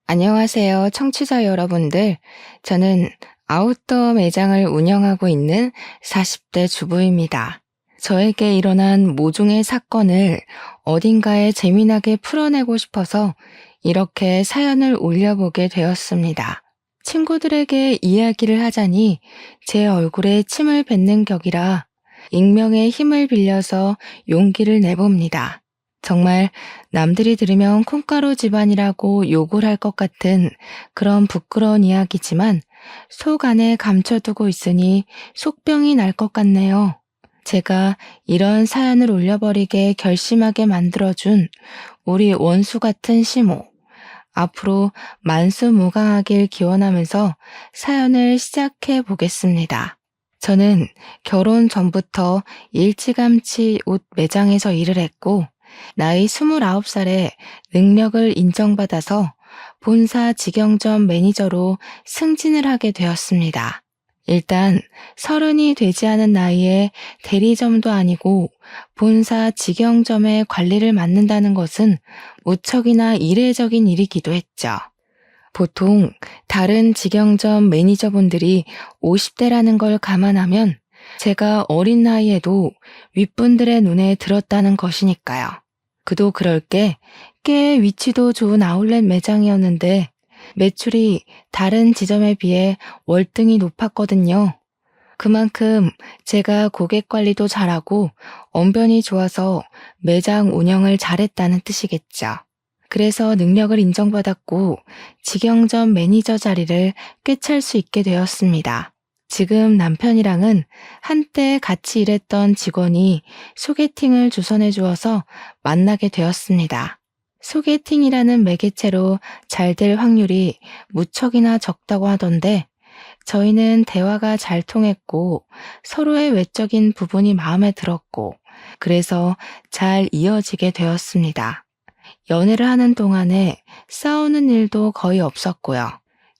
안녕하세요, 청취자 여러분들. 저는 아웃도어 매장을 운영하고 있는 40대 주부입니다. 저에게 일어난 모종의 사건을 어딘가에 재미나게 풀어내고 싶어서 이렇게 사연을 올려보게 되었습니다. 친구들에게 이야기를 하자니 제 얼굴에 침을 뱉는 격이라 익명의 힘을 빌려서 용기를 내봅니다. 정말 남들이 들으면 콩가루 집안이라고 욕을 할 것 같은 그런 부끄러운 이야기지만 속 안에 감춰두고 있으니 속병이 날 것 같네요. 제가 이런 사연을 올려버리게 결심하게 만들어준 우리 원수 같은 시모. 앞으로 만수무강하길 기원하면서 사연을 시작해 보겠습니다. 저는 결혼 전부터 일찌감치 옷 매장에서 일을 했고, 나이 29살에 능력을 인정받아서 본사 직영점 매니저로 승진을 하게 되었습니다. 일단 30이 되지 않은 나이에 대리점도 아니고 본사 직영점의 관리를 맡는다는 것은 무척이나 이례적인 일이기도 했죠. 보통 다른 직영점 매니저분들이 50대라는 걸 감안하면 제가 어린 나이에도 윗분들의 눈에 들었다는 것이니까요. 그도 그럴 게 꽤 위치도 좋은 아울렛 매장이었는데 매출이 다른 지점에 비해 월등히 높았거든요. 그만큼 제가 고객 관리도 잘하고 언변이 좋아서 매장 운영을 잘했다는 뜻이겠죠. 그래서 능력을 인정받았고 직영점 매니저 자리를 꿰찰 수 있게 되었습니다. 지금 남편이랑은 한때 같이 일했던 직원이 소개팅을 주선해 주어서 만나게 되었습니다. 소개팅이라는 매개체로 잘 될 확률이 무척이나 적다고 하던데 저희는 대화가 잘 통했고 서로의 외적인 부분이 마음에 들었고 그래서 잘 이어지게 되었습니다. 연애를 하는 동안에 싸우는 일도 거의 없었고요.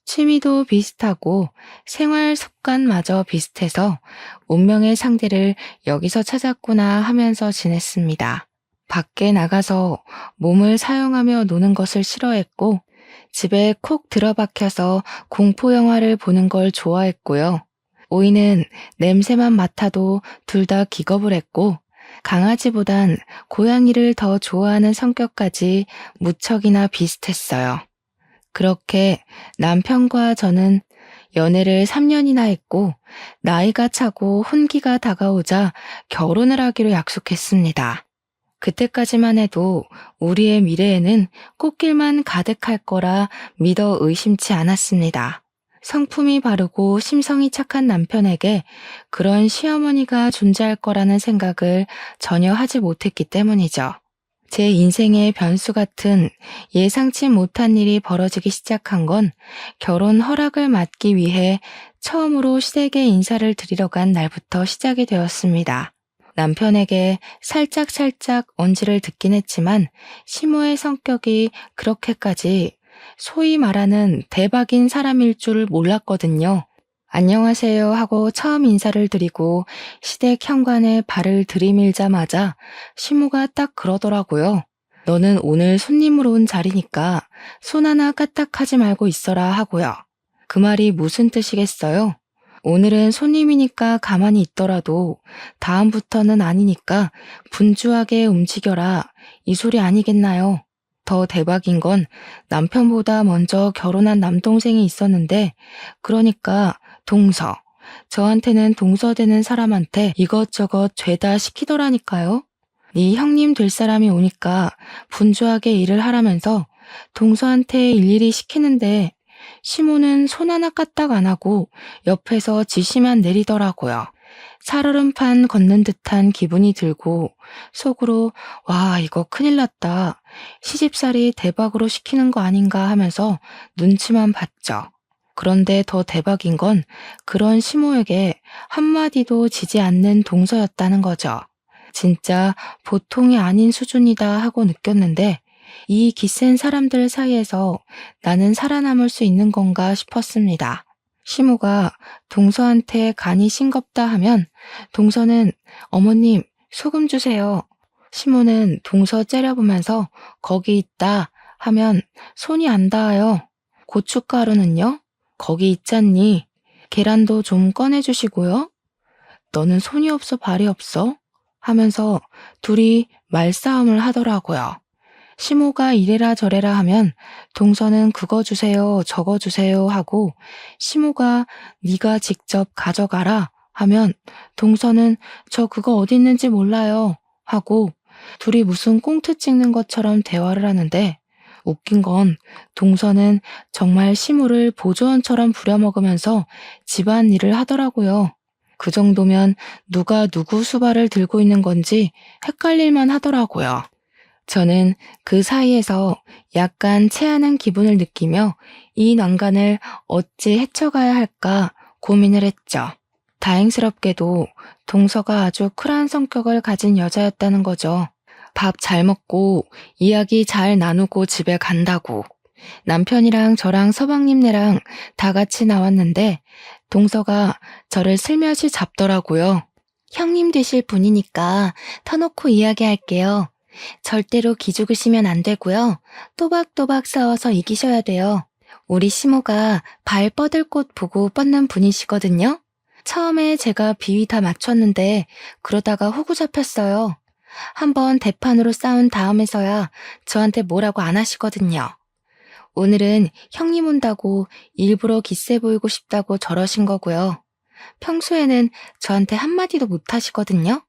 취미도 비슷하고 생활 습관마저 비슷해서 운명의 상대를 여기서 찾았구나 하면서 지냈습니다. 밖에 나가서 몸을 사용하며 노는 것을 싫어했고 집에 콕 들어박혀서 공포 영화를 보는 걸 좋아했고요. 오이는 냄새만 맡아도 둘 다 기겁을 했고 강아지보단 고양이를 더 좋아하는 성격까지 무척이나 비슷했어요. 그렇게 남편과 저는 연애를 3년이나 했고 나이가 차고 혼기가 다가오자 결혼을 하기로 약속했습니다. 그때까지만 해도 우리의 미래에는 꽃길만 가득할 거라 믿어 의심치 않았습니다. 성품이 바르고 심성이 착한 남편에게 그런 시어머니가 존재할 거라는 생각을 전혀 하지 못했기 때문이죠. 제 인생의 변수 같은 예상치 못한 일이 벌어지기 시작한 건 결혼 허락을 받기 위해 처음으로 시댁에 인사를 드리러 간 날부터 시작이 되었습니다. 남편에게 살짝 언지를 듣긴 했지만 시모의 성격이 그렇게까지 소위 말하는 대박인 사람일 줄 몰랐거든요. 안녕하세요 하고 처음 인사를 드리고 시댁 현관에 발을 들이밀자마자 시모가 딱 그러더라고요. 너는 오늘 손님으로 온 자리니까 손 하나 까딱하지 말고 있어라 하고요. 그 말이 무슨 뜻이겠어요? 오늘은 손님이니까 가만히 있더라도 다음부터는 아니니까 분주하게 움직여라. 이 소리 아니겠나요? 더 대박인 건 남편보다 먼저 결혼한 남동생이 있었는데 그러니까 동서. 저한테는 동서되는 사람한테 이것저것 죄다 시키더라니까요. 네 형님 될 사람이 오니까 분주하게 일을 하라면서 동서한테 일일이 시키는데 시모는 손 하나 까딱 안 하고 옆에서 지시만 내리더라고요. 살얼음판 걷는 듯한 기분이 들고 속으로 와 이거 큰일 났다. 시집살이 대박으로 시키는 거 아닌가 하면서 눈치만 봤죠. 그런데 더 대박인 건 그런 시모에게 한마디도 지지 않는 동서였다는 거죠. 진짜 보통이 아닌 수준이다 하고 느꼈는데 이 기센 사람들 사이에서 나는 살아남을 수 있는 건가 싶었습니다. 시모가 동서한테 간이 싱겁다 하면 동서는 어머님 소금 주세요. 시모는 동서 째려보면서 거기 있다 하면 손이 안 닿아요. 고춧가루는요? 거기 있잖니. 계란도 좀 꺼내주시고요. 너는 손이 없어 발이 없어? 하면서 둘이 말싸움을 하더라고요. 시모가 이래라 저래라 하면 동서는 그거 주세요, 저거 주세요 하고 시모가 네가 직접 가져가라 하면 동서는 저 그거 어디 있는지 몰라요 하고 둘이 무슨 꽁트 찍는 것처럼 대화를 하는데 웃긴 건 동서는 정말 시모를 보조원처럼 부려먹으면서 집안일을 하더라고요. 그 정도면 누가 누구 수발을 들고 있는 건지 헷갈릴만 하더라고요. 저는 그 사이에서 약간 체하는 기분을 느끼며 이 난간을 어찌 헤쳐가야 할까 고민을 했죠. 다행스럽게도 동서가 아주 쿨한 성격을 가진 여자였다는 거죠. 밥 잘 먹고 이야기 잘 나누고 집에 간다고. 남편이랑 저랑 서방님네랑 다 같이 나왔는데 동서가 저를 슬며시 잡더라고요. 형님 되실 분이니까 터놓고 이야기할게요. 절대로 기죽으시면 안 되고요. 또박또박 싸워서 이기셔야 돼요. 우리 시모가 발 뻗을 곳 보고 뻗는 분이시거든요. 처음에 제가 비위 다 맞췄는데 그러다가 호구 잡혔어요. 한번 대판으로 싸운 다음에서야 저한테 뭐라고 안 하시거든요. 오늘은 형님 온다고 일부러 기세 보이고 싶다고 저러신 거고요. 평소에는 저한테 한마디도 못 하시거든요.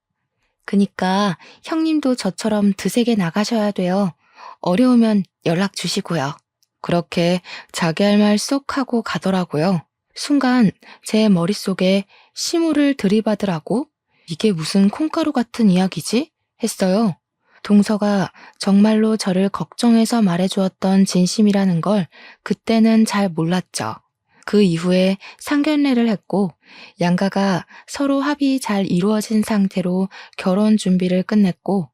그니까 형님도 저처럼 드세게 나가셔야 돼요. 어려우면 연락 주시고요. 그렇게 자기 할 말 쏙 하고 가더라고요. 순간 제 머릿속에 시모를 들이받으라고? 이게 무슨 콩가루 같은 이야기지? 했어요. 동서가 정말로 저를 걱정해서 말해주었던 진심이라는 걸 그때는 잘 몰랐죠. 그 이후에 상견례를 했고 양가가 서로 합의 잘 이루어진 상태로 결혼 준비를 끝냈고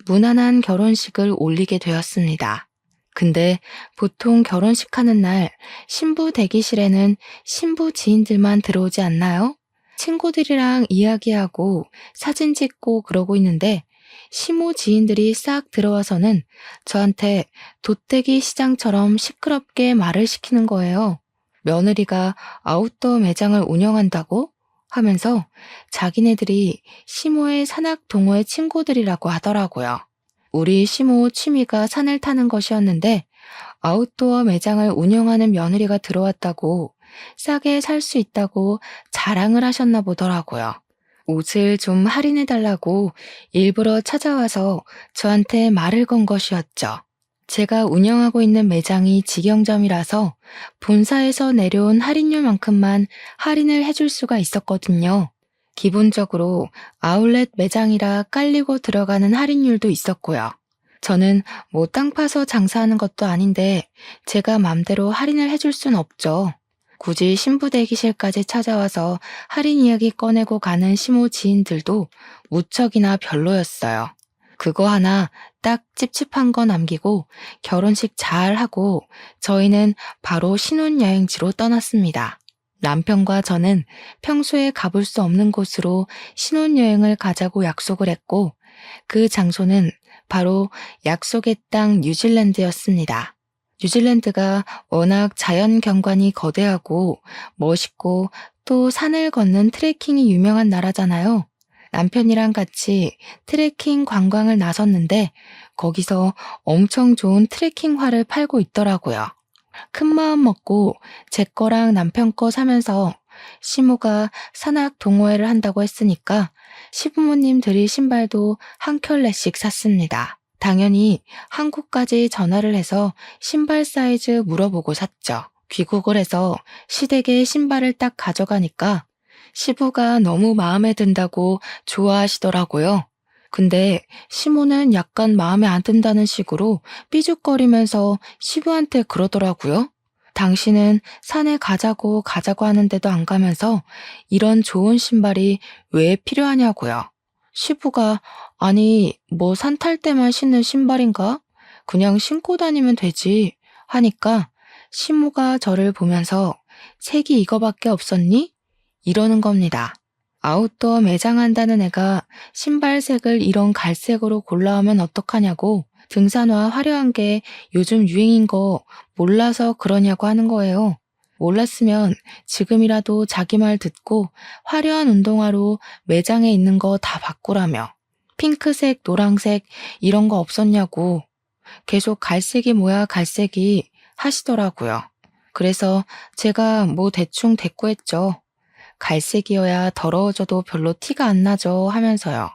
무난한 결혼식을 올리게 되었습니다. 근데 보통 결혼식 하는 날 신부 대기실에는 신부 지인들만 들어오지 않나요? 친구들이랑 이야기하고 사진 찍고 그러고 있는데 시모 지인들이 싹 들어와서는 저한테 돗대기 시장처럼 시끄럽게 말을 시키는 거예요. 며느리가 아웃도어 매장을 운영한다고? 하면서 자기네들이 시모의 산악 동호회 친구들이라고 하더라고요. 우리 시모 취미가 산을 타는 것이었는데 아웃도어 매장을 운영하는 며느리가 들어왔다고 싸게 살 수 있다고 자랑을 하셨나 보더라고요. 옷을 좀 할인해달라고 일부러 찾아와서 저한테 말을 건 것이었죠. 제가 운영하고 있는 매장이 직영점이라서 본사에서 내려온 할인율만큼만 할인을 해줄 수가 있었거든요. 기본적으로 아울렛 매장이라 깔리고 들어가는 할인율도 있었고요. 저는 뭐 땅 파서 장사하는 것도 아닌데 제가 맘대로 할인을 해줄 순 없죠. 굳이 신부 대기실까지 찾아와서 할인 이야기 꺼내고 가는 시모 지인들도 무척이나 별로였어요. 그거 하나 딱 찝찝한 거 남기고 결혼식 잘 하고 저희는 바로 신혼여행지로 떠났습니다. 남편과 저는 평소에 가볼 수 없는 곳으로 신혼여행을 가자고 약속을 했고 그 장소는 바로 약속의 땅 뉴질랜드였습니다. 뉴질랜드가 워낙 자연 경관이 거대하고 멋있고 또 산을 걷는 트레킹이 유명한 나라잖아요. 남편이랑 같이 트레킹 관광을 나섰는데 거기서 엄청 좋은 트레킹화를 팔고 있더라고요. 큰 마음 먹고 제 거랑 남편 거 사면서 시모가 산악 동호회를 한다고 했으니까 시부모님 드릴 신발도 한 켤레씩 샀습니다. 당연히 한국까지 전화를 해서 신발 사이즈 물어보고 샀죠. 귀국을 해서 시댁에 신발을 딱 가져가니까 시부가 너무 마음에 든다고 좋아하시더라고요. 근데 시모는 약간 마음에 안 든다는 식으로 삐죽거리면서 시부한테 그러더라고요. 당신은 산에 가자고 하는데도 안 가면서 이런 좋은 신발이 왜 필요하냐고요. 시부가 아니 뭐 산 탈 때만 신는 신발인가? 그냥 신고 다니면 되지 하니까 시모가 저를 보면서 색이 이거밖에 없었니? 이러는 겁니다. 아웃도어 매장 한다는 애가 신발색을 이런 갈색으로 골라오면 어떡하냐고 등산화 화려한 게 요즘 유행인 거 몰라서 그러냐고 하는 거예요. 몰랐으면 지금이라도 자기 말 듣고 화려한 운동화로 매장에 있는 거 다 바꾸라며. 핑크색, 노란색 이런 거 없었냐고. 계속 갈색이 뭐야 갈색이 하시더라고요. 그래서 제가 뭐 대충 대꾸했죠. 갈색이어야 더러워져도 별로 티가 안 나죠 하면서요.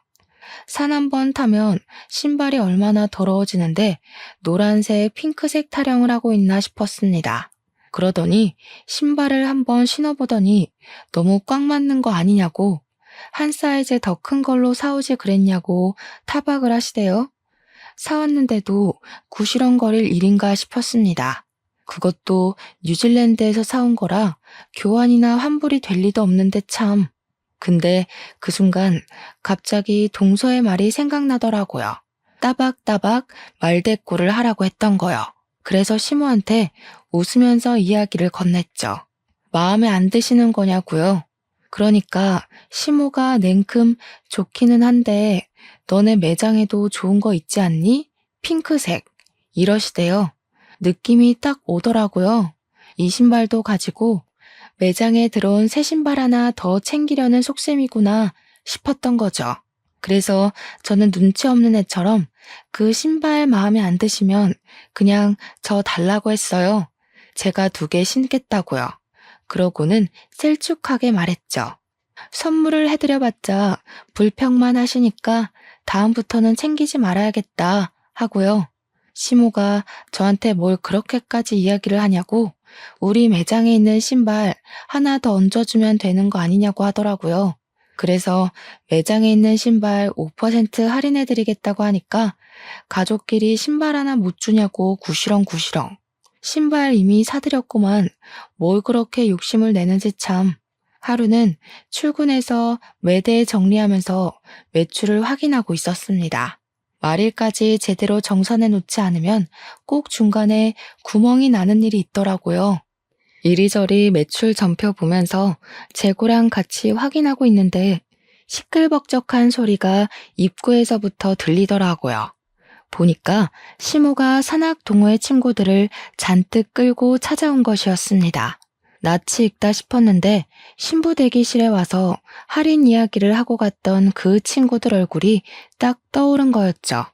산 한 번 타면 신발이 얼마나 더러워지는데 노란색, 핑크색 타령을 하고 있나 싶었습니다. 그러더니 신발을 한번 신어보더니 너무 꽉 맞는 거 아니냐고 한 사이즈 더 큰 걸로 사오지 그랬냐고 타박을 하시대요. 사왔는데도 구시렁거릴 일인가 싶었습니다. 그것도 뉴질랜드에서 사온 거라 교환이나 환불이 될 리도 없는데 참. 근데 그 순간 갑자기 동서의 말이 생각나더라고요. 따박따박 말대꾸를 하라고 했던 거요. 그래서 시모한테 웃으면서 이야기를 건넸죠. 마음에 안 드시는 거냐고요. 그러니까 시모가 냉큼 좋기는 한데 너네 매장에도 좋은 거 있지 않니? 핑크색. 이러시대요. 느낌이 딱 오더라고요. 이 신발도 가지고 매장에 들어온 새 신발 하나 더 챙기려는 속셈이구나 싶었던 거죠. 그래서 저는 눈치 없는 애처럼 그 신발 마음에 안 드시면 그냥 저 달라고 했어요. 제가 2개 신겠다고요. 그러고는 셀쭉하게 말했죠. 선물을 해드려봤자 불평만 하시니까 다음부터는 챙기지 말아야겠다 하고요. 시모가 저한테 뭘 그렇게까지 이야기를 하냐고 우리 매장에 있는 신발 하나 더 얹어주면 되는 거 아니냐고 하더라고요. 그래서 매장에 있는 신발 5% 할인해드리겠다고 하니까 가족끼리 신발 하나 못 주냐고 구시렁구시렁. 신발 이미 사드렸구만 뭘 그렇게 욕심을 내는지 참. 하루는 출근해서 매대 정리하면서 매출을 확인하고 있었습니다. 말일까지 제대로 정산해 놓지 않으면 꼭 중간에 구멍이 나는 일이 있더라고요. 이리저리 매출 전표 보면서 재고랑 같이 확인하고 있는데 시끌벅적한 소리가 입구에서부터 들리더라고요. 보니까 시모가 산악 동호회 친구들을 잔뜩 끌고 찾아온 것이었습니다. 낯이 익다 싶었는데 신부 대기실에 와서 할인 이야기를 하고 갔던 그 친구들 얼굴이 딱 떠오른 거였죠.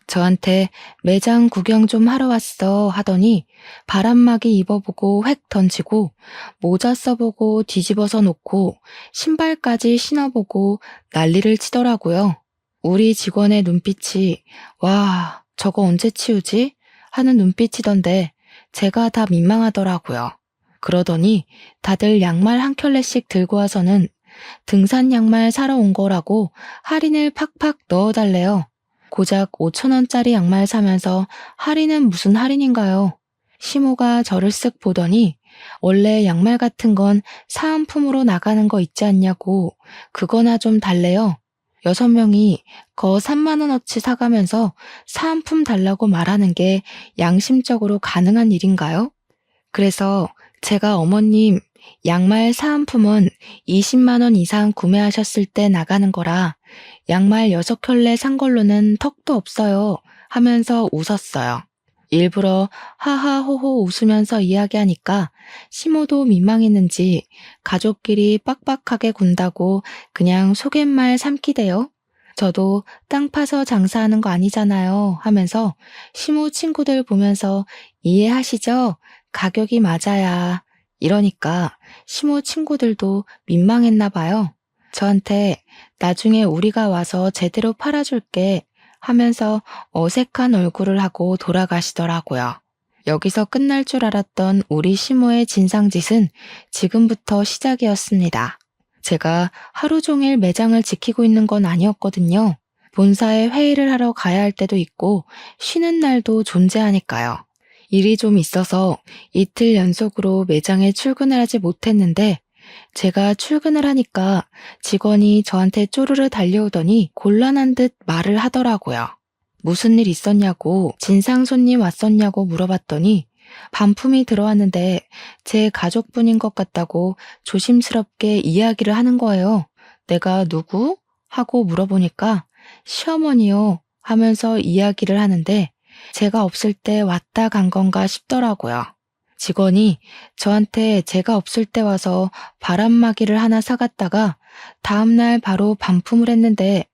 저한테 매장 구경 좀 하러 왔어 하더니 바람막이 입어보고 획 던지고 모자 써보고 뒤집어서 놓고 신발까지 신어보고 난리를 치더라고요. 우리 직원의 눈빛이 와 저거 언제 치우지? 하는 눈빛이던데 제가 다 민망하더라고요. 그러더니 다들 양말 한 켤레씩 들고 와서는 등산 양말 사러 온 거라고 할인을 팍팍 넣어달래요. 고작 5,000원짜리 양말 사면서 할인은 무슨 할인인가요? 시모가 저를 쓱 보더니 원래 양말 같은 건 사은품으로 나가는 거 있지 않냐고 그거나 좀 달래요. 6명이 거 3만원어치 사가면서 사은품 달라고 말하는 게 양심적으로 가능한 일인가요? 그래서 제가 어머님 양말 사은품은 20만 원 이상 구매하셨을 때 나가는 거라 양말 6켤레 산 걸로는 턱도 없어요 하면서 웃었어요. 일부러 하하호호 웃으면서 이야기하니까 시모도 민망했는지 가족끼리 빡빡하게 군다고 그냥 속갯말 삼키대요. 저도 땅 파서 장사하는 거 아니잖아요 하면서 시모 친구들 보면서 이해하시죠? 가격이 맞아야. 이러니까 시모 친구들도 민망했나 봐요. 저한테 나중에 우리가 와서 제대로 팔아줄게 하면서 어색한 얼굴을 하고 돌아가시더라고요. 여기서 끝날 줄 알았던 우리 시모의 진상짓은 지금부터 시작이었습니다. 제가 하루 종일 매장을 지키고 있는 건 아니었거든요. 본사에 회의를 하러 가야 할 때도 있고 쉬는 날도 존재하니까요. 일이 좀 있어서 이틀 연속으로 매장에 출근을 하지 못했는데 제가 출근을 하니까 직원이 저한테 쪼르르 달려오더니 곤란한 듯 말을 하더라고요. 무슨 일 있었냐고 진상 손님 왔었냐고 물어봤더니 반품이 들어왔는데 제 가족분인 것 같다고 조심스럽게 이야기를 하는 거예요. 내가 누구? 하고 물어보니까 시어머니요 하면서 이야기를 하는데 제가 없을 때 왔다 간 건가 싶더라고요. 직원이 저한테 제가 없을 때 와서 바람막이를 하나 사갔다가 다음날 바로 반품을 했는데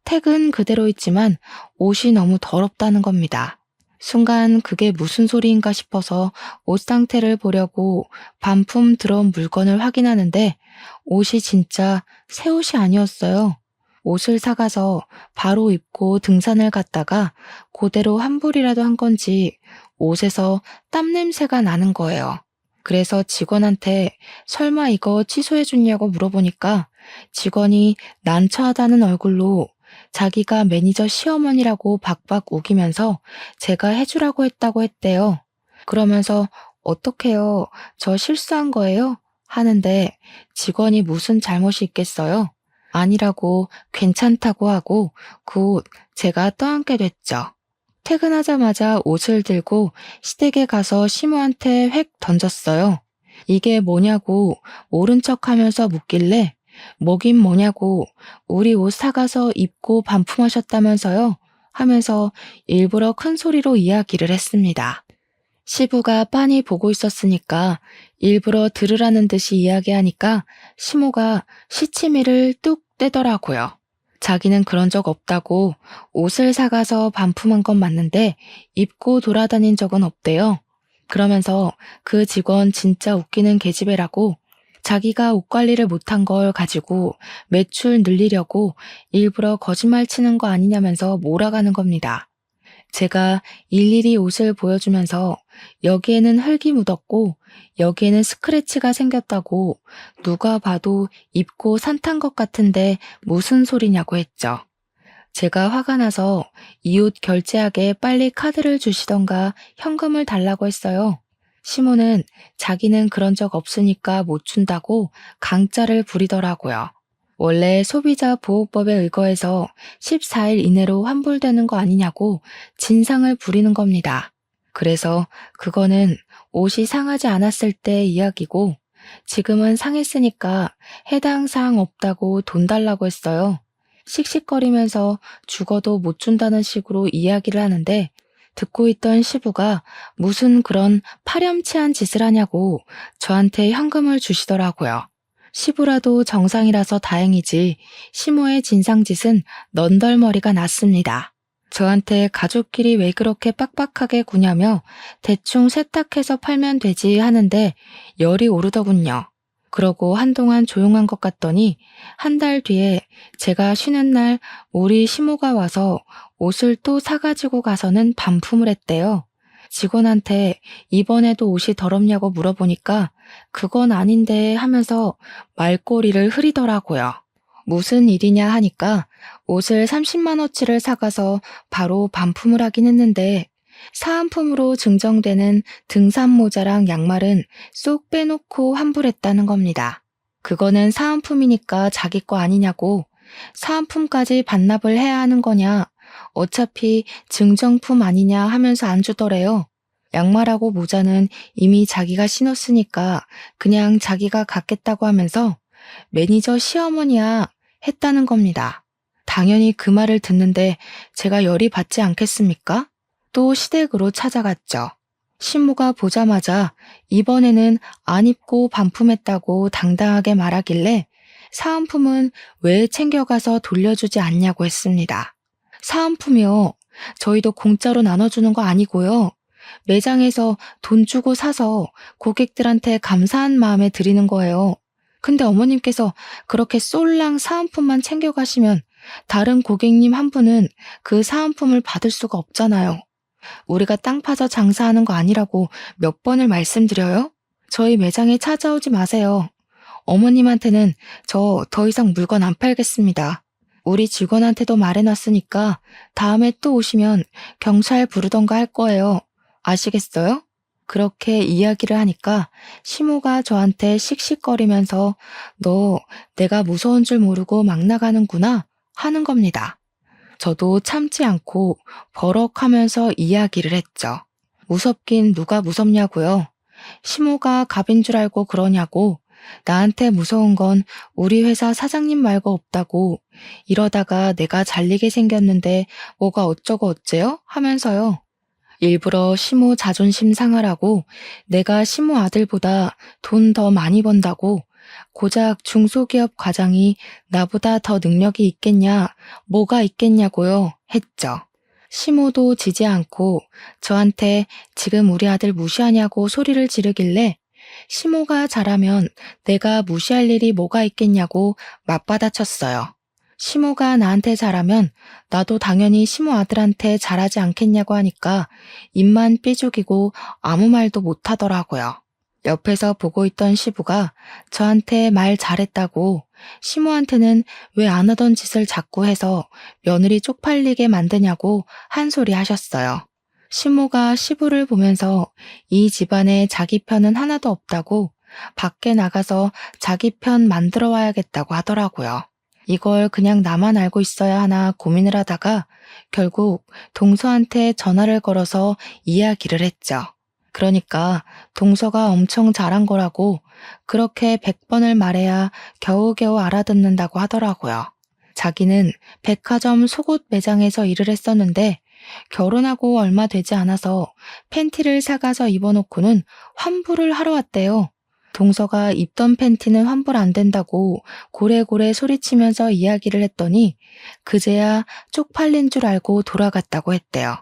택은 그대로 있지만 옷이 너무 더럽다는 겁니다. 순간 그게 무슨 소리인가 싶어서 옷 상태를 보려고 반품 들어온 물건을 확인하는데 옷이 진짜 새 옷이 아니었어요. 옷을 사가서 바로 입고 등산을 갔다가 그대로 환불이라도 한 건지 옷에서 땀 냄새가 나는 거예요. 그래서 직원한테 설마 이거 취소해줬냐고 물어보니까 직원이 난처하다는 얼굴로 자기가 매니저 시어머니라고 박박 우기면서 제가 해주라고 했다고 했대요. 그러면서 어떡해요? 저 실수한 거예요? 하는데 직원이 무슨 잘못이 있겠어요? 아니라고 괜찮다고 하고 곧 제가 떠안게 됐죠. 퇴근하자마자 옷을 들고 시댁에 가서 시모한테 획 던졌어요. 이게 뭐냐고 모른 척 하면서 묻길래 뭐긴 뭐냐고 우리 옷 사가서 입고 반품하셨다면서요? 하면서 일부러 큰 소리로 이야기를 했습니다. 시부가 빤히 보고 있었으니까 일부러 들으라는 듯이 이야기하니까 시모가 시치미를 뚝 떼더라고요. 자기는 그런 적 없다고 옷을 사가서 반품한 건 맞는데 입고 돌아다닌 적은 없대요. 그러면서 그 직원 진짜 웃기는 계집애라고 자기가 옷 관리를 못한 걸 가지고 매출 늘리려고 일부러 거짓말 치는 거 아니냐면서 몰아가는 겁니다. 제가 일일이 옷을 보여주면서 여기에는 흙이 묻었고 여기에는 스크래치가 생겼다고 누가 봐도 입고 산탄 것 같은데 무슨 소리냐고 했죠. 제가 화가 나서 이 옷 결제하게 빨리 카드를 주시던가 현금을 달라고 했어요. 시모는 자기는 그런 적 없으니까 못 준다고 강짜를 부리더라고요. 원래 소비자 보호법에 의거해서 14일 이내로 환불되는 거 아니냐고 진상을 부리는 겁니다. 그래서 그거는 옷이 상하지 않았을 때 이야기고 지금은 상했으니까 해당 사항 없다고 돈 달라고 했어요. 씩씩거리면서 죽어도 못 준다는 식으로 이야기를 하는데 듣고 있던 시부가 무슨 그런 파렴치한 짓을 하냐고 저한테 현금을 주시더라고요. 시부라도 정상이라서 다행이지 시모의 진상짓은 넌덜머리가 났습니다. 저한테 가족끼리 왜 그렇게 빡빡하게 구냐며 대충 세탁해서 팔면 되지 하는데 열이 오르더군요. 그러고 한동안 조용한 것 같더니 한 달 뒤에 제가 쉬는 날 우리 시모가 와서 옷을 또 사가지고 가서는 반품을 했대요. 직원한테 이번에도 옷이 더럽냐고 물어보니까 그건 아닌데 하면서 말꼬리를 흐리더라고요. 무슨 일이냐 하니까 옷을 30만원치를 사가서 바로 반품을 하긴 했는데 사은품으로 증정되는 등산 모자랑 양말은 쏙 빼놓고 환불했다는 겁니다. 그거는 사은품이니까 자기 거 아니냐고 사은품까지 반납을 해야 하는 거냐 어차피 증정품 아니냐 하면서 안 주더래요. 양말하고 모자는 이미 자기가 신었으니까 그냥 자기가 갖겠다고 하면서 매니저 시어머니야 했다는 겁니다. 당연히 그 말을 듣는데 제가 열이 받지 않겠습니까? 또 시댁으로 찾아갔죠. 신부가 보자마자 이번에는 안 입고 반품했다고 당당하게 말하길래 사은품은 왜 챙겨가서 돌려주지 않냐고 했습니다. 사은품이요. 저희도 공짜로 나눠주는 거 아니고요. 매장에서 돈 주고 사서 고객들한테 감사한 마음에 드리는 거예요. 근데 어머님께서 그렇게 쏠랑 사은품만 챙겨가시면 다른 고객님 한 분은 그 사은품을 받을 수가 없잖아요. 우리가 땅 파서 장사하는 거 아니라고 몇 번을 말씀드려요? 저희 매장에 찾아오지 마세요. 어머님한테는 저 더 이상 물건 안 팔겠습니다. 우리 직원한테도 말해놨으니까 다음에 또 오시면 경찰 부르던가 할 거예요. 아시겠어요? 그렇게 이야기를 하니까 시모가 저한테 씩씩거리면서 너 내가 무서운 줄 모르고 막 나가는구나 하는 겁니다. 저도 참지 않고 버럭하면서 이야기를 했죠. 무섭긴 누가 무섭냐고요. 시모가 갑인 줄 알고 그러냐고. 나한테 무서운 건 우리 회사 사장님 말고 없다고. 이러다가 내가 잘리게 생겼는데 뭐가 어쩌고 어째요? 하면서요. 일부러 시모 자존심 상하라고 내가 시모 아들보다 돈 더 많이 번다고 고작 중소기업 과장이 나보다 더 능력이 있겠냐, 뭐가 있겠냐고요, 했죠. 시모도 지지 않고 저한테 지금 우리 아들 무시하냐고 소리를 지르길래 시모가 잘하면 내가 무시할 일이 뭐가 있겠냐고 맞받아쳤어요. 시모가 나한테 잘하면 나도 당연히 시모 아들한테 잘하지 않겠냐고 하니까 입만 삐죽이고 아무 말도 못하더라고요. 옆에서 보고 있던 시부가 저한테 말 잘했다고 시모한테는 왜 안 하던 짓을 자꾸 해서 며느리 쪽팔리게 만드냐고 한 소리 하셨어요. 시모가 시부를 보면서 이 집안에 자기 편은 하나도 없다고 밖에 나가서 자기 편 만들어 와야겠다고 하더라고요. 이걸 그냥 나만 알고 있어야 하나 고민을 하다가 결국 동서한테 전화를 걸어서 이야기를 했죠. 그러니까 동서가 엄청 잘한 거라고 그렇게 100번을 말해야 겨우겨우 알아듣는다고 하더라고요. 자기는 백화점 속옷 매장에서 일을 했었는데 결혼하고 얼마 되지 않아서 팬티를 사가서 입어놓고는 환불을 하러 왔대요. 동서가 입던 팬티는 환불 안 된다고 고래고래 소리치면서 이야기를 했더니 그제야 쪽팔린 줄 알고 돌아갔다고 했대요.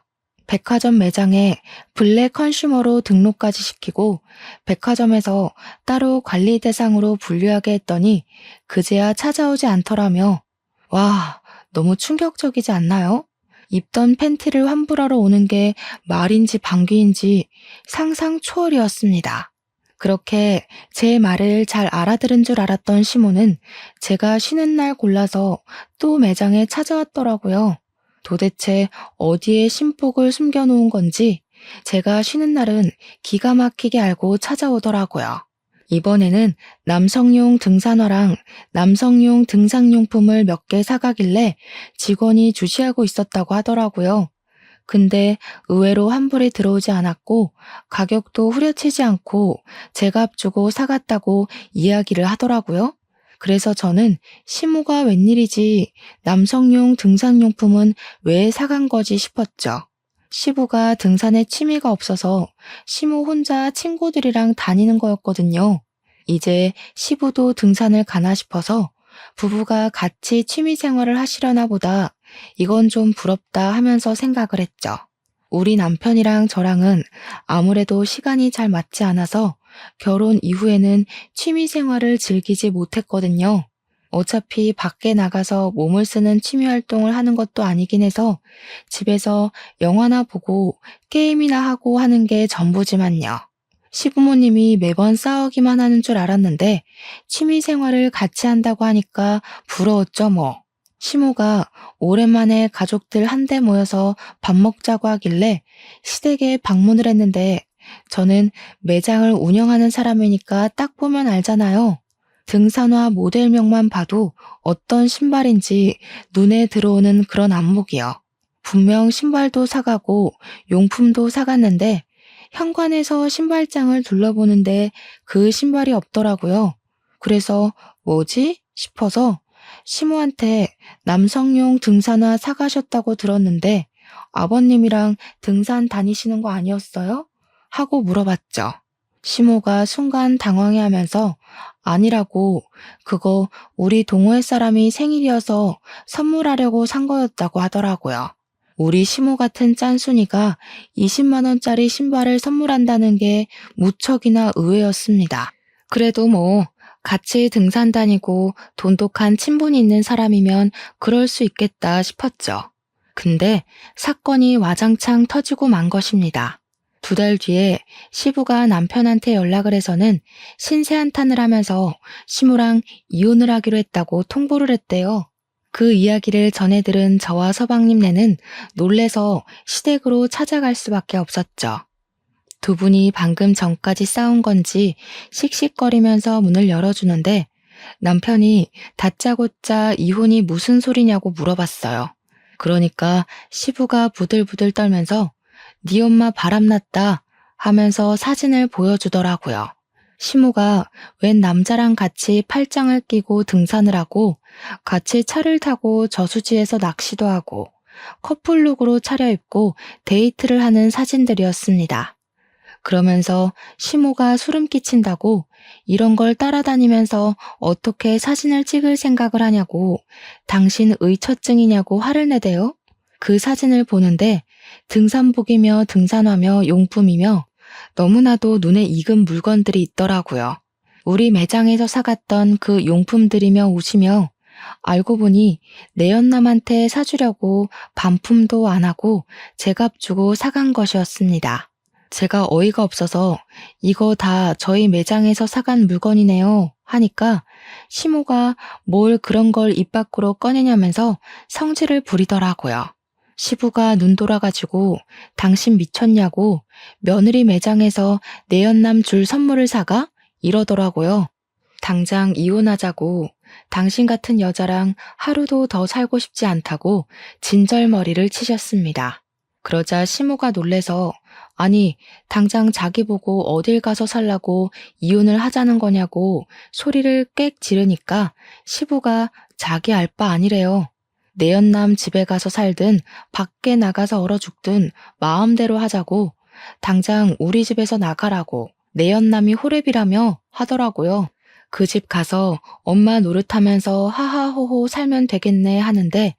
백화점 매장에 블랙 컨슈머로 등록까지 시키고 백화점에서 따로 관리 대상으로 분류하게 했더니 그제야 찾아오지 않더라며. 와, 너무 충격적이지 않나요? 입던 팬티를 환불하러 오는 게 말인지 방귀인지 상상 초월이었습니다. 그렇게 제 말을 잘 알아들은 줄 알았던 시모는 제가 쉬는 날 골라서 또 매장에 찾아왔더라고요. 도대체 어디에 신복을 숨겨놓은 건지 제가 쉬는 날은 기가 막히게 알고 찾아오더라고요. 이번에는 남성용 등산화랑 남성용 등산용품을 몇 개 사가길래 직원이 주시하고 있었다고 하더라고요. 근데 의외로 환불이 들어오지 않았고 가격도 후려치지 않고 제값 주고 사갔다고 이야기를 하더라고요. 그래서 저는 시모가 웬일이지 남성용 등산용품은 왜 사간 거지 싶었죠. 시부가 등산에 취미가 없어서 시모 혼자 친구들이랑 다니는 거였거든요. 이제 시부도 등산을 가나 싶어서 부부가 같이 취미 생활을 하시려나 보다 이건 좀 부럽다 하면서 생각을 했죠. 우리 남편이랑 저랑은 아무래도 시간이 잘 맞지 않아서 결혼 이후에는 취미 생활을 즐기지 못했거든요. 어차피 밖에 나가서 몸을 쓰는 취미 활동을 하는 것도 아니긴 해서 집에서 영화나 보고 게임이나 하고 하는 게 전부지만요. 시부모님이 매번 싸우기만 하는 줄 알았는데 취미 생활을 같이 한다고 하니까 부러웠죠 뭐. 시모가 오랜만에 가족들 한데 모여서 밥 먹자고 하길래 시댁에 방문을 했는데 저는 매장을 운영하는 사람이니까 딱 보면 알잖아요. 등산화 모델명만 봐도 어떤 신발인지 눈에 들어오는 그런 안목이요. 분명 신발도 사가고 용품도 사갔는데 현관에서 신발장을 둘러보는데 그 신발이 없더라고요. 그래서 뭐지? 싶어서 시모한테 남성용 등산화 사가셨다고 들었는데 아버님이랑 등산 다니시는 거 아니었어요? 하고 물어봤죠. 시모가 순간 당황해하면서 아니라고 그거 우리 동호회 사람이 생일이어서 선물하려고 산 거였다고 하더라고요. 우리 시모 같은 짠순이가 20만 원짜리 신발을 선물한다는 게 무척이나 의외였습니다. 그래도 뭐 같이 등산 다니고 돈독한 친분이 있는 사람이면 그럴 수 있겠다 싶었죠. 근데 사건이 와장창 터지고 만 것입니다. 2달 뒤에 시부가 남편한테 연락을 해서는 신세한탄을 하면서 시모랑 이혼을 하기로 했다고 통보를 했대요. 그 이야기를 전해 들은 저와 서방님네는 놀래서 시댁으로 찾아갈 수밖에 없었죠. 두 분이 방금 전까지 싸운 건지 씩씩거리면서 문을 열어주는데 남편이 다짜고짜 이혼이 무슨 소리냐고 물어봤어요. 그러니까 시부가 부들부들 떨면서 네 엄마 바람났다 하면서 사진을 보여주더라고요. 시모가 웬 남자랑 같이 팔짱을 끼고 등산을 하고 같이 차를 타고 저수지에서 낚시도 하고 커플룩으로 차려입고 데이트를 하는 사진들이었습니다. 그러면서 시모가 소름 끼친다고 이런 걸 따라다니면서 어떻게 사진을 찍을 생각을 하냐고 당신 의처증이냐고 화를 내대요. 그 사진을 보는데 등산복이며 등산화며 용품이며 너무나도 눈에 익은 물건들이 있더라고요. 우리 매장에서 사갔던 그 용품들이며 옷이며 알고 보니 내연남한테 사주려고 반품도 안 하고 제값 주고 사간 것이었습니다. 제가 어이가 없어서 이거 다 저희 매장에서 사간 물건이네요 하니까 시모가 뭘 그런 걸 입 밖으로 꺼내냐면서 성질을 부리더라고요. 시부가 눈 돌아가지고 당신 미쳤냐고 며느리 매장에서 내연남 줄 선물을 사가? 이러더라고요. 당장 이혼하자고 당신 같은 여자랑 하루도 더 살고 싶지 않다고 진절머리를 치셨습니다. 그러자 시모가 놀래서 아니 당장 자기 보고 어딜 가서 살라고 이혼을 하자는 거냐고 소리를 꽥 지르니까 시부가 자기 알 바 아니래요. 내연남 집에 가서 살든 밖에 나가서 얼어 죽든 마음대로 하자고 당장 우리 집에서 나가라고 내연남이 호랩이라며 하더라고요. 그 집 가서 엄마 노릇하면서 하하호호 살면 되겠네 하는데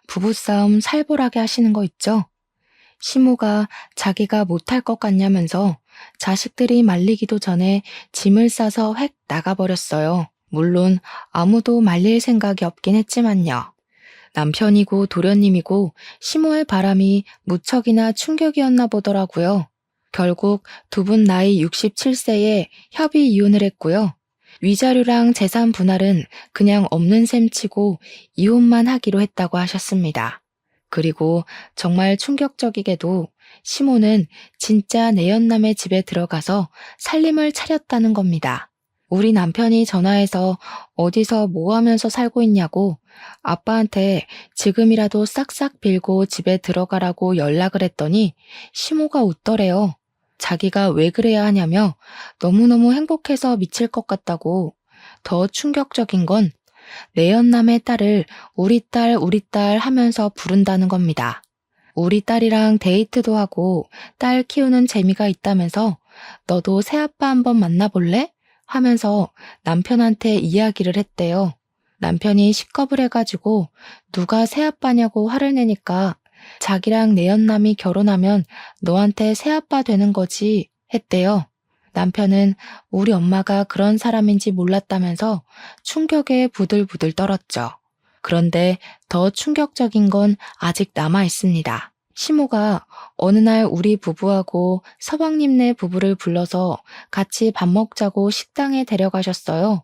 부부싸움 살벌하게 하시는 거 있죠? 시모가 자기가 못할 것 같냐면서 자식들이 말리기도 전에 짐을 싸서 획 나가버렸어요. 물론 아무도 말릴 생각이 없긴 했지만요. 남편이고 도련님이고 시모의 바람이 무척이나 충격이었나 보더라고요. 결국 두 분 나이 67세에 협의 이혼을 했고요. 위자료랑 재산 분할은 그냥 없는 셈 치고 이혼만 하기로 했다고 하셨습니다. 그리고 정말 충격적이게도 시모는 진짜 내연남의 집에 들어가서 살림을 차렸다는 겁니다. 우리 남편이 전화해서 어디서 뭐 하면서 살고 있냐고 아빠한테 지금이라도 싹싹 빌고 집에 들어가라고 연락을 했더니 시모가 웃더래요. 자기가 왜 그래야 하냐며 너무너무 행복해서 미칠 것 같다고. 더 충격적인 건 내연남의 딸을 우리 딸 하면서 부른다는 겁니다. 우리 딸이랑 데이트도 하고 딸 키우는 재미가 있다면서 너도 새아빠 한번 만나볼래? 하면서 남편한테 이야기를 했대요. 남편이 식겁을 해가지고 누가 새아빠냐고 화를 내니까 자기랑 내연남이 결혼하면 너한테 새아빠 되는 거지 했대요. 남편은 우리 엄마가 그런 사람인지 몰랐다면서 충격에 부들부들 떨었죠. 그런데 더 충격적인 건 아직 남아 있습니다. 시모가 어느 날 우리 부부하고 서방님네 부부를 불러서 같이 밥 먹자고 식당에 데려가셨어요.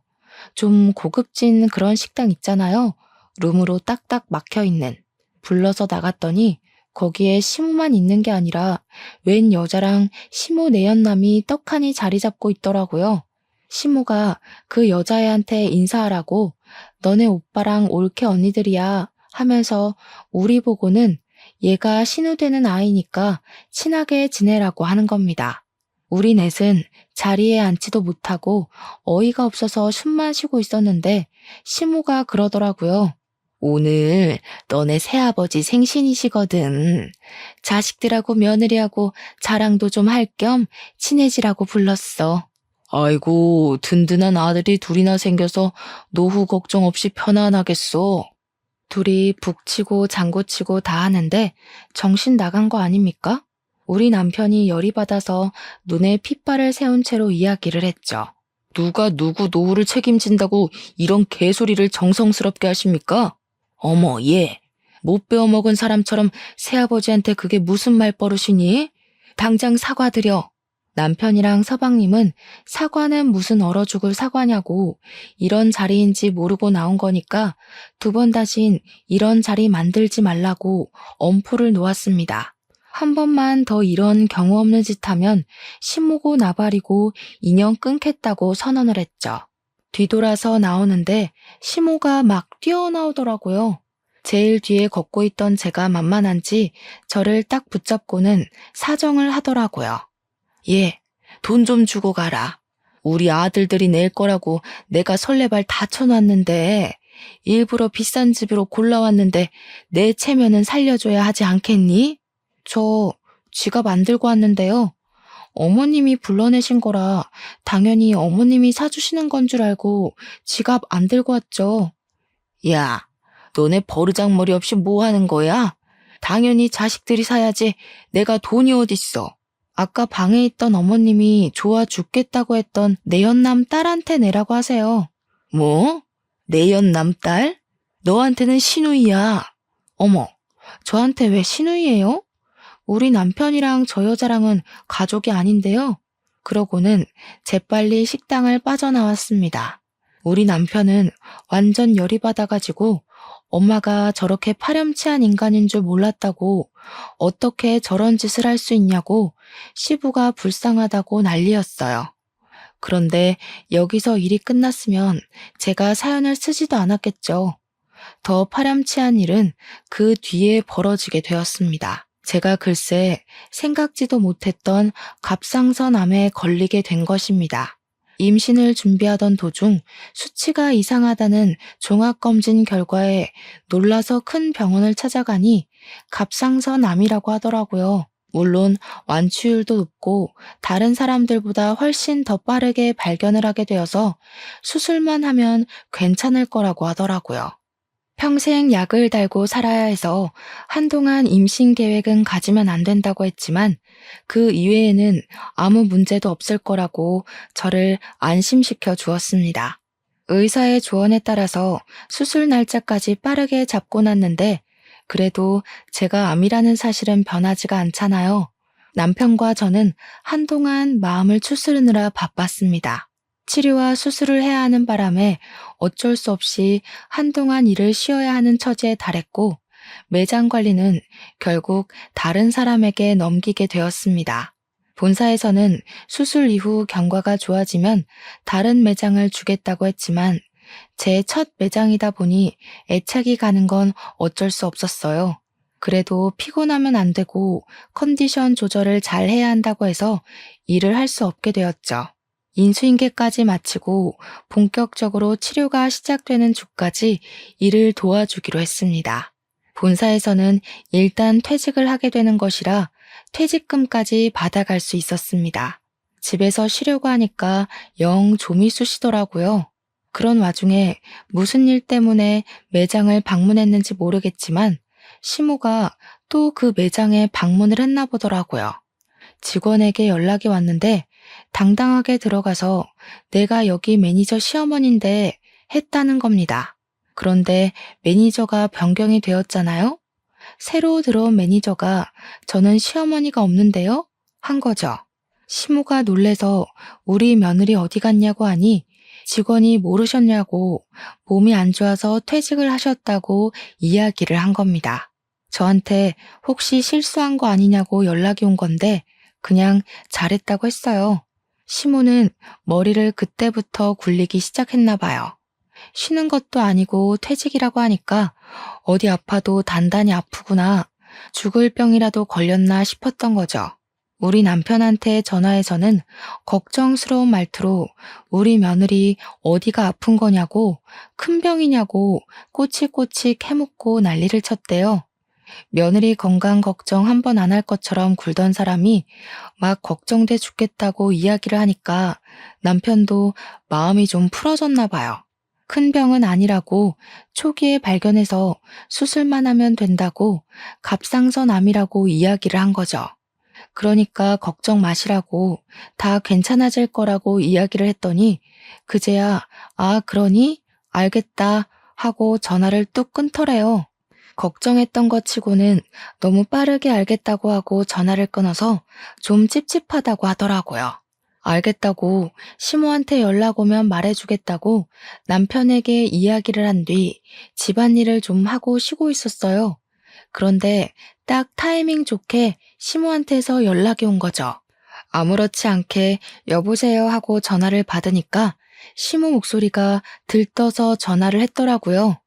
좀 고급진 그런 식당 있잖아요. 룸으로 딱딱 막혀있는. 불러서 나갔더니 거기에 시모만 있는 게 아니라 웬 여자랑 시모 내연남이 떡하니 자리 잡고 있더라고요. 시모가 그 여자애한테 인사하라고 너네 오빠랑 올케 언니들이야 하면서 우리 보고는 얘가 신우되는 아이니까 친하게 지내라고 하는 겁니다. 우리 넷은 자리에 앉지도 못하고 어이가 없어서 숨만 쉬고 있었는데 시모가 그러더라고요. 오늘 너네 새아버지 생신이시거든. 자식들하고 며느리하고 자랑도 좀 할 겸 친해지라고 불렀어. 아이고, 든든한 아들이 둘이나 생겨서 노후 걱정 없이 편안하겠어. 둘이 북치고 장구치고 다 하는데 정신 나간 거 아닙니까? 우리 남편이 열이 받아서 눈에 핏발을 세운 채로 이야기를 했죠. 누가 누구 노후를 책임진다고 이런 개소리를 정성스럽게 하십니까? 어머, 얘. 못 배워먹은 사람처럼 새아버지한테 그게 무슨 말버릇이니? 당장 사과드려. 남편이랑 서방님은 사과는 무슨 얼어 죽을 사과냐고 이런 자리인지 모르고 나온 거니까 두 번 다신 이런 자리 만들지 말라고 엄포를 놓았습니다. 한 번만 더 이런 경우 없는 짓 하면 신모고 나발이고 인연 끊겠다고 선언을 했죠. 뒤돌아서 나오는데 시모가 막 뛰어나오더라고요. 제일 뒤에 걷고 있던 제가 만만한지 저를 딱 붙잡고는 사정을 하더라고요. 얘, 돈 좀 주고 가라. 우리 아들들이 낼 거라고 내가 설레발 다 쳐놨는데 일부러 비싼 집으로 골라왔는데 내 체면은 살려줘야 하지 않겠니? 저 지갑 안 들고 왔는데요. 어머님이 불러내신 거라 당연히 어머님이 사주시는 건 줄 알고 지갑 안 들고 왔죠. 야, 너네 버르장머리 없이 뭐 하는 거야? 당연히 자식들이 사야지 내가 돈이 어딨어. 아까 방에 있던 어머님이 좋아 죽겠다고 했던 내연남 딸한테 내라고 하세요. 뭐? 내연남 딸? 너한테는 시누이야. 어머, 저한테 왜 시누이예요? 우리 남편이랑 저 여자랑은 가족이 아닌데요. 그러고는 재빨리 식당을 빠져나왔습니다. 우리 남편은 완전 열이 받아가지고 엄마가 저렇게 파렴치한 인간인 줄 몰랐다고 어떻게 저런 짓을 할 수 있냐고 시부가 불쌍하다고 난리였어요. 그런데 여기서 일이 끝났으면 제가 사연을 쓰지도 않았겠죠. 더 파렴치한 일은 그 뒤에 벌어지게 되었습니다. 제가 글쎄 생각지도 못했던 갑상선암에 걸리게 된 것입니다. 임신을 준비하던 도중 수치가 이상하다는 종합검진 결과에 놀라서 큰 병원을 찾아가니 갑상선암이라고 하더라고요. 물론 완치율도 높고 다른 사람들보다 훨씬 더 빠르게 발견을 하게 되어서 수술만 하면 괜찮을 거라고 하더라고요. 평생 약을 달고 살아야 해서 한동안 임신 계획은 가지면 안 된다고 했지만 그 이외에는 아무 문제도 없을 거라고 저를 안심시켜 주었습니다. 의사의 조언에 따라서 수술 날짜까지 빠르게 잡고 났는데 그래도 제가 암이라는 사실은 변하지가 않잖아요. 남편과 저는 한동안 마음을 추스르느라 바빴습니다. 치료와 수술을 해야 하는 바람에 어쩔 수 없이 한동안 일을 쉬어야 하는 처지에 달했고 매장 관리는 결국 다른 사람에게 넘기게 되었습니다. 본사에서는 수술 이후 경과가 좋아지면 다른 매장을 주겠다고 했지만 제 첫 매장이다 보니 애착이 가는 건 어쩔 수 없었어요. 그래도 피곤하면 안 되고 컨디션 조절을 잘 해야 한다고 해서 일을 할 수 없게 되었죠. 인수인계까지 마치고 본격적으로 치료가 시작되는 주까지 일을 도와주기로 했습니다. 본사에서는 일단 퇴직을 하게 되는 것이라 퇴직금까지 받아갈 수 있었습니다. 집에서 쉬려고 하니까 영 좀이 쑤시더라고요. 그런 와중에 무슨 일 때문에 매장을 방문했는지 모르겠지만 시모가 또 그 매장에 방문을 했나 보더라고요. 직원에게 연락이 왔는데 당당하게 들어가서 내가 여기 매니저 시어머니인데 했다는 겁니다. 그런데 매니저가 변경이 되었잖아요. 새로 들어온 매니저가 저는 시어머니가 없는데요? 한 거죠. 시모가 놀래서 우리 며느리 어디 갔냐고 하니 직원이 모르셨냐고 몸이 안 좋아서 퇴직을 하셨다고 이야기를 한 겁니다. 저한테 혹시 실수한 거 아니냐고 연락이 온 건데 그냥 잘했다고 했어요. 시모는 머리를 그때부터 굴리기 시작했나 봐요. 쉬는 것도 아니고 퇴직이라고 하니까 어디 아파도 단단히 아프구나, 죽을 병이라도 걸렸나 싶었던 거죠. 우리 남편한테 전화해서는 걱정스러운 말투로 우리 며느리 어디가 아픈 거냐고 큰 병이냐고 꼬치꼬치 캐묻고 난리를 쳤대요. 며느리 건강 걱정 한 번 안 할 것처럼 굴던 사람이 막 걱정돼 죽겠다고 이야기를 하니까 남편도 마음이 좀 풀어졌나 봐요. 큰 병은 아니라고 초기에 발견해서 수술만 하면 된다고 갑상선암이라고 이야기를 한 거죠. 그러니까 걱정 마시라고 다 괜찮아질 거라고 이야기를 했더니 그제야 아 그러니? 알겠다 하고 전화를 뚝 끊더래요. 걱정했던 것 치고는 너무 빠르게 알겠다고 하고 전화를 끊어서 좀 찝찝하다고 하더라고요. 알겠다고 시모한테 연락 오면 말해주겠다고 남편에게 이야기를 한 뒤 집안일을 좀 하고 쉬고 있었어요. 그런데 딱 타이밍 좋게 시모한테서 연락이 온 거죠. 아무렇지 않게 여보세요 하고 전화를 받으니까 시모 목소리가 들떠서 전화를 했더라고요.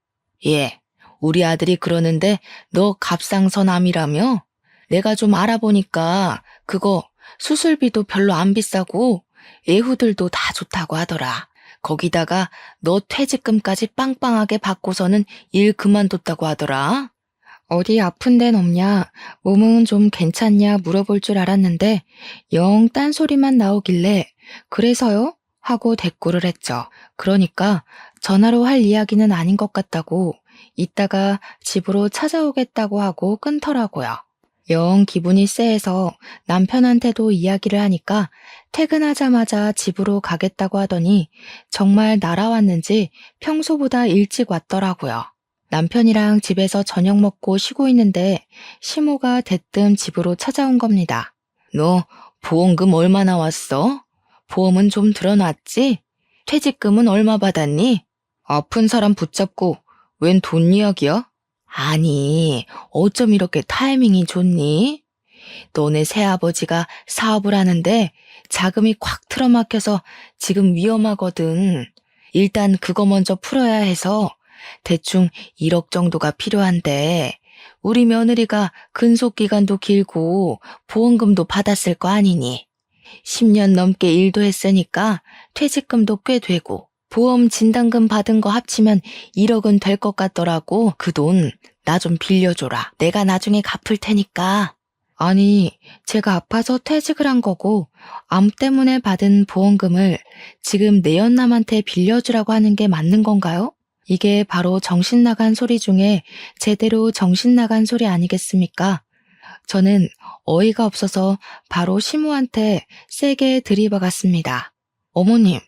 예. 우리 아들이 그러는데 너 갑상선암이라며? 내가 좀 알아보니까 그거 수술비도 별로 안 비싸고 애후들도 다 좋다고 하더라. 거기다가 너 퇴직금까지 빵빵하게 받고서는 일 그만뒀다고 하더라. 어디 아픈 데는 없냐, 몸은 좀 괜찮냐 물어볼 줄 알았는데 영 딴소리만 나오길래 그래서요? 하고 대꾸를 했죠. 그러니까 전화로 할 이야기는 아닌 것 같다고 이따가 집으로 찾아오겠다고 하고 끊더라고요. 영 기분이 쎄해서 남편한테도 이야기를 하니까 퇴근하자마자 집으로 가겠다고 하더니 정말 날아왔는지 평소보다 일찍 왔더라고요. 남편이랑 집에서 저녁 먹고 쉬고 있는데 시모가 대뜸 집으로 찾아온 겁니다. 너 보험금 얼마 나왔어? 보험은 좀 들어놨지? 퇴직금은 얼마 받았니? 아픈 사람 붙잡고 웬 돈 이야기야? 아니, 어쩜 이렇게 타이밍이 좋니? 너네 새아버지가 사업을 하는데 자금이 콱 틀어막혀서 지금 위험하거든. 일단 그거 먼저 풀어야 해서 대충 1억 정도가 필요한데 우리 며느리가 근속기간도 길고 보험금도 받았을 거 아니니. 10년 넘게 일도 했으니까 퇴직금도 꽤 되고 보험 진단금 받은 거 합치면 1억은 될 것 같더라고. 그 돈 나 좀 빌려줘라. 내가 나중에 갚을 테니까. 아니, 제가 아파서 퇴직을 한 거고 암 때문에 받은 보험금을 지금 내연남한테 빌려주라고 하는 게 맞는 건가요? 이게 바로 정신 나간 소리 중에 제대로 정신 나간 소리 아니겠습니까? 저는 어이가 없어서 바로 시모한테 세게 들이박았습니다. 어머님,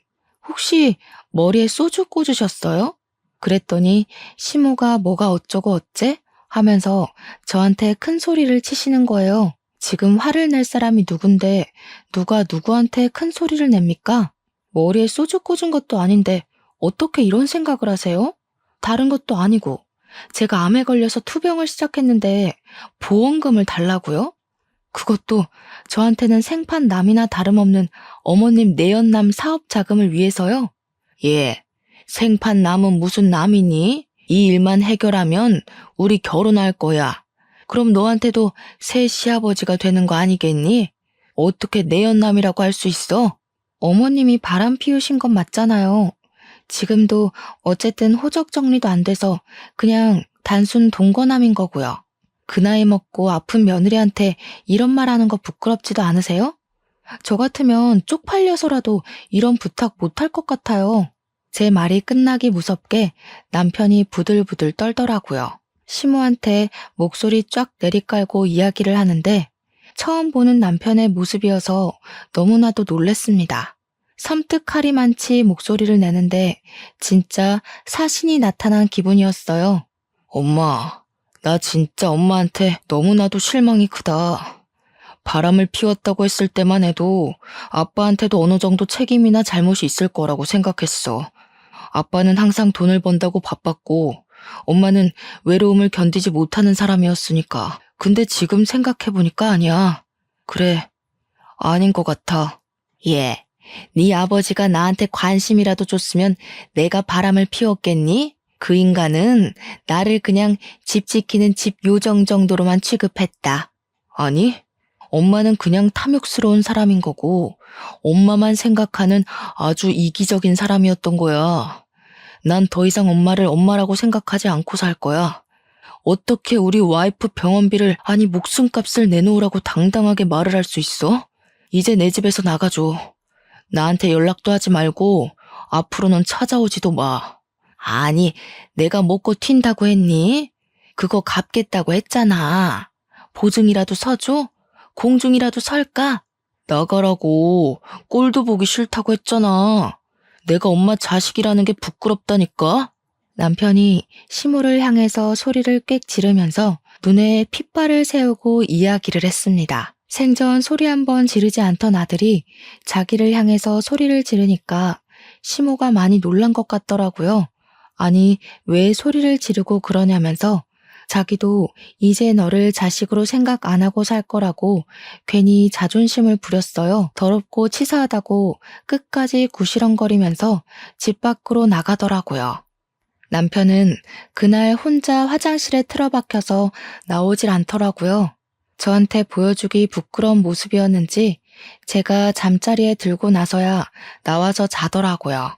혹시 머리에 소주 꽂으셨어요? 그랬더니 시모가 뭐가 어쩌고 어째? 하면서 저한테 큰 소리를 치시는 거예요. 지금 화를 낼 사람이 누군데 누가 누구한테 큰 소리를 냅니까? 머리에 소주 꽂은 것도 아닌데 어떻게 이런 생각을 하세요? 다른 것도 아니고 제가 암에 걸려서 투병을 시작했는데 보험금을 달라고요? 그것도 저한테는 생판남이나 다름없는 어머님 내연남 사업 자금을 위해서요? 예, 생판남은 무슨 남이니? 이 일만 해결하면 우리 결혼할 거야. 그럼 너한테도 새 시아버지가 되는 거 아니겠니? 어떻게 내연남이라고 할 수 있어? 어머님이 바람 피우신 건 맞잖아요. 지금도 어쨌든 호적 정리도 안 돼서 그냥 단순 동거남인 거고요. 그 나이 먹고 아픈 며느리한테 이런 말 하는 거 부끄럽지도 않으세요? 저 같으면 쪽팔려서라도 이런 부탁 못할 것 같아요. 제 말이 끝나기 무섭게 남편이 부들부들 떨더라고요. 시모한테 목소리 쫙 내리깔고 이야기를 하는데 처음 보는 남편의 모습이어서 너무나도 놀랬습니다. 섬뜩하리만치 목소리를 내는데 진짜 사신이 나타난 기분이었어요. 엄마, 나 진짜 엄마한테 너무나도 실망이 크다. 바람을 피웠다고 했을 때만 해도 아빠한테도 어느 정도 책임이나 잘못이 있을 거라고 생각했어. 아빠는 항상 돈을 번다고 바빴고 엄마는 외로움을 견디지 못하는 사람이었으니까. 근데 지금 생각해보니까 아니야. 그래, 아닌 것 같아. 예, 네 아버지가 나한테 관심이라도 줬으면 내가 바람을 피웠겠니? 그 인간은 나를 그냥 집 지키는 집 요정 정도로만 취급했다. 아니, 엄마는 그냥 탐욕스러운 사람인 거고 엄마만 생각하는 아주 이기적인 사람이었던 거야. 난 더 이상 엄마를 엄마라고 생각하지 않고 살 거야. 어떻게 우리 와이프 병원비를 아니 목숨값을 내놓으라고 당당하게 말을 할 수 있어? 이제 내 집에서 나가줘. 나한테 연락도 하지 말고 앞으로는 찾아오지도 마. 아니, 내가 먹고 튄다고 했니? 그거 갚겠다고 했잖아. 보증이라도 서줘? 공중이라도 설까? 나가라고. 꼴도 보기 싫다고 했잖아. 내가 엄마 자식이라는 게 부끄럽다니까? 남편이 시모를 향해서 소리를 꽥 지르면서 눈에 핏발을 세우고 이야기를 했습니다. 생전 소리 한번 지르지 않던 아들이 자기를 향해서 소리를 지르니까 시모가 많이 놀란 것 같더라고요. 아니, 왜 소리를 지르고 그러냐면서 자기도 이제 너를 자식으로 생각 안 하고 살 거라고 괜히 자존심을 부렸어요. 더럽고 치사하다고 끝까지 구시렁거리면서 집 밖으로 나가더라고요. 남편은 그날 혼자 화장실에 틀어박혀서 나오질 않더라고요. 저한테 보여주기 부끄러운 모습이었는지 제가 잠자리에 들고 나서야 나와서 자더라고요.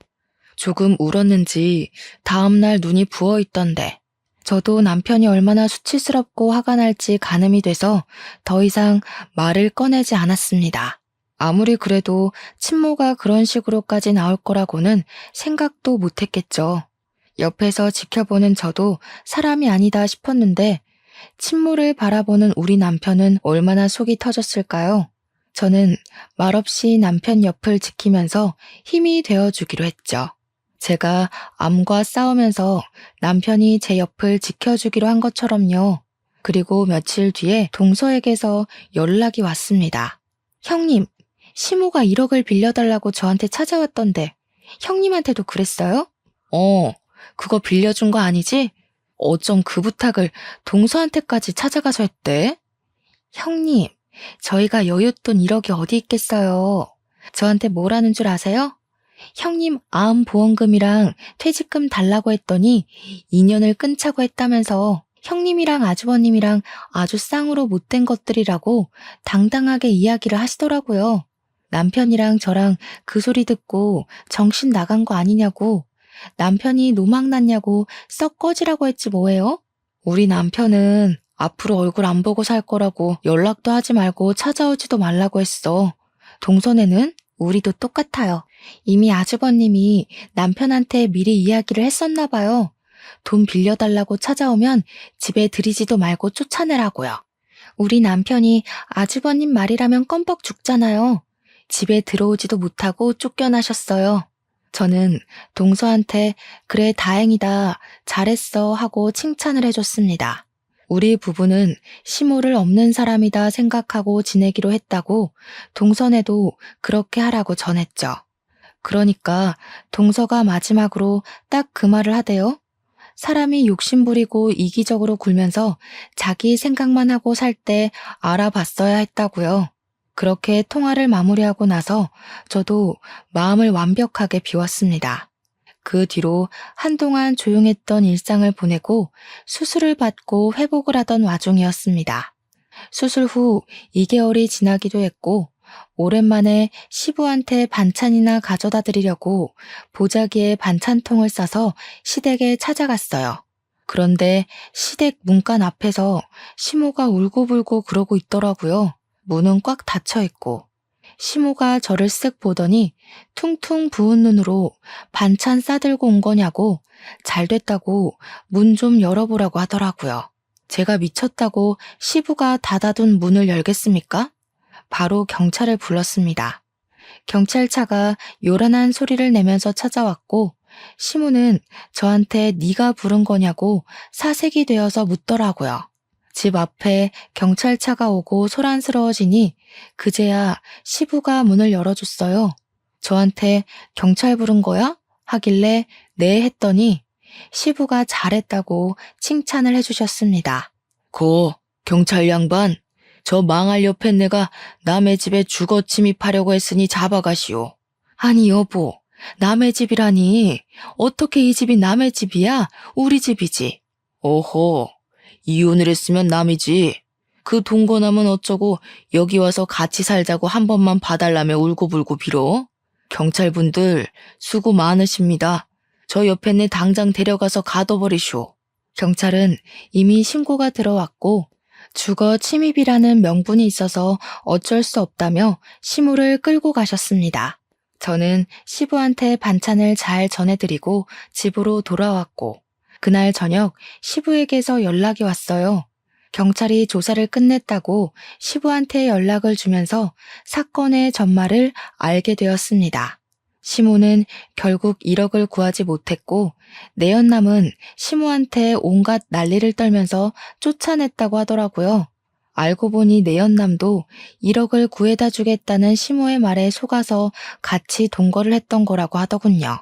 조금 울었는지 다음날 눈이 부어 있던데 저도 남편이 얼마나 수치스럽고 화가 날지 가늠이 돼서 더 이상 말을 꺼내지 않았습니다. 아무리 그래도 친모가 그런 식으로까지 나올 거라고는 생각도 못했겠죠. 옆에서 지켜보는 저도 사람이 아니다 싶었는데 친모를 바라보는 우리 남편은 얼마나 속이 터졌을까요? 저는 말없이 남편 옆을 지키면서 힘이 되어주기로 했죠. 제가 암과 싸우면서 남편이 제 옆을 지켜주기로 한 것처럼요. 그리고 며칠 뒤에 동서에게서 연락이 왔습니다. 형님, 시모가 1억을 빌려달라고 저한테 찾아왔던데 형님한테도 그랬어요? 그거 빌려준 거 아니지? 어쩜 그 부탁을 동서한테까지 찾아가서 했대? 형님, 저희가 여윳돈 1억이 어디 있겠어요. 저한테 뭐라는 줄 아세요? 형님 암보험금이랑 퇴직금 달라고 했더니 2년을 끊자고 했다면서 형님이랑 아주버님이랑 아주 쌍으로 못된 것들이라고 당당하게 이야기를 하시더라고요. 남편이랑 저랑 그 소리 듣고 정신 나간 거 아니냐고, 남편이 노망났냐고 썩 꺼지라고 했지 뭐예요? 우리 남편은 앞으로 얼굴 안 보고 살 거라고 연락도 하지 말고 찾아오지도 말라고 했어. 동선에는 우리도 똑같아요. 이미 아주버님이 남편한테 미리 이야기를 했었나 봐요. 돈 빌려달라고 찾아오면 집에 들이지도 말고 쫓아내라고요. 우리 남편이 아주버님 말이라면 껌뻑 죽잖아요. 집에 들어오지도 못하고 쫓겨나셨어요. 저는 동서한테 그래 다행이다, 잘했어 하고 칭찬을 해줬습니다. 우리 부부는 시모를 없는 사람이다 생각하고 지내기로 했다고 동선에도 그렇게 하라고 전했죠. 그러니까 동서가 마지막으로 딱 그 말을 하대요. 사람이 욕심부리고 이기적으로 굴면서 자기 생각만 하고 살 때 알아봤어야 했다고요. 그렇게 통화를 마무리하고 나서 저도 마음을 완벽하게 비웠습니다. 그 뒤로 한동안 조용했던 일상을 보내고 수술을 받고 회복을 하던 와중이었습니다. 수술 후 2개월이 지나기도 했고 오랜만에 시부한테 반찬이나 가져다 드리려고 보자기에 반찬통을 싸서 시댁에 찾아갔어요. 그런데 시댁 문간 앞에서 시모가 울고불고 그러고 있더라고요. 문은 꽉 닫혀 있고. 시모가 저를 쓱 보더니 퉁퉁 부은 눈으로 반찬 싸들고 온 거냐고 잘 됐다고 문 좀 열어보라고 하더라고요. 제가 미쳤다고 시부가 닫아둔 문을 열겠습니까? 바로 경찰을 불렀습니다. 경찰차가 요란한 소리를 내면서 찾아왔고 시모는 저한테 네가 부른 거냐고 사색이 되어서 묻더라고요. 집 앞에 경찰차가 오고 소란스러워지니 그제야 시부가 문을 열어줬어요. 저한테 경찰 부른 거야? 하길래 네 했더니 시부가 잘했다고 칭찬을 해주셨습니다. 고 경찰 양반, 저 망할 옆에 내가 남의 집에 주거 침입하려고 했으니 잡아가시오. 아니 여보, 남의 집이라니 어떻게 이 집이 남의 집이야? 우리 집이지. 오호, 이혼을 했으면 남이지. 그 동거남은 어쩌고 여기 와서 같이 살자고 한 번만 봐달라며 울고불고 빌어? 경찰분들 수고 많으십니다. 저 옆에 내 당장 데려가서 가둬버리쇼. 경찰은 이미 신고가 들어왔고 주거 침입이라는 명분이 있어서 어쩔 수 없다며 시모를 끌고 가셨습니다. 저는 시부한테 반찬을 잘 전해드리고 집으로 돌아왔고 그날 저녁 시부에게서 연락이 왔어요. 경찰이 조사를 끝냈다고 시부한테 연락을 주면서 사건의 전말을 알게 되었습니다. 시모는 결국 1억을 구하지 못했고 내연남은 시모한테 온갖 난리를 떨면서 쫓아냈다고 하더라고요. 알고 보니 내연남도 1억을 구해다 주겠다는 시모의 말에 속아서 같이 동거를 했던 거라고 하더군요.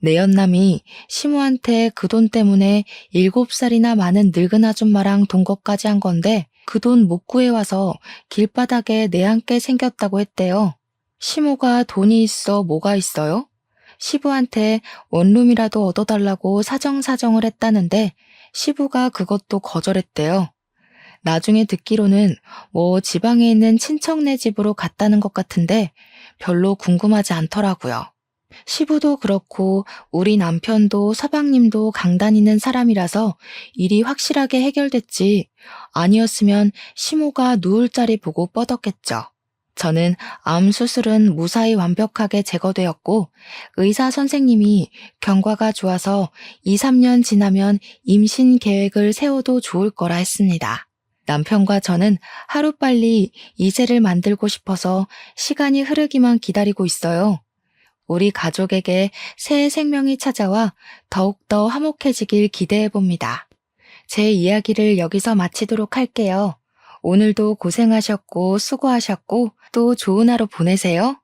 내연남이 시모한테 그 돈 때문에 7살이나 많은 늙은 아줌마랑 동거까지 한 건데 그 돈 못 구해와서 길바닥에 내앉게 생겼다고 했대요. 시모가 돈이 있어 뭐가 있어요? 시부한테 원룸이라도 얻어달라고 사정사정을 했다는데 시부가 그것도 거절했대요. 나중에 듣기로는 뭐 지방에 있는 친척네 집으로 갔다는 것 같은데 별로 궁금하지 않더라고요. 시부도 그렇고 우리 남편도 서방님도 강단 있는 사람이라서 일이 확실하게 해결됐지. 아니었으면 시모가 누울 자리 보고 뻗었겠죠. 저는 암 수술은 무사히 완벽하게 제거되었고 의사 선생님이 경과가 좋아서 2, 3년 지나면 임신 계획을 세워도 좋을 거라 했습니다. 남편과 저는 하루빨리 이세를 만들고 싶어서 시간이 흐르기만 기다리고 있어요. 우리 가족에게 새 생명이 찾아와 더욱더 화목해지길 기대해 봅니다. 제 이야기를 여기서 마치도록 할게요. 오늘도 고생하셨고 수고하셨고 또 좋은 하루 보내세요.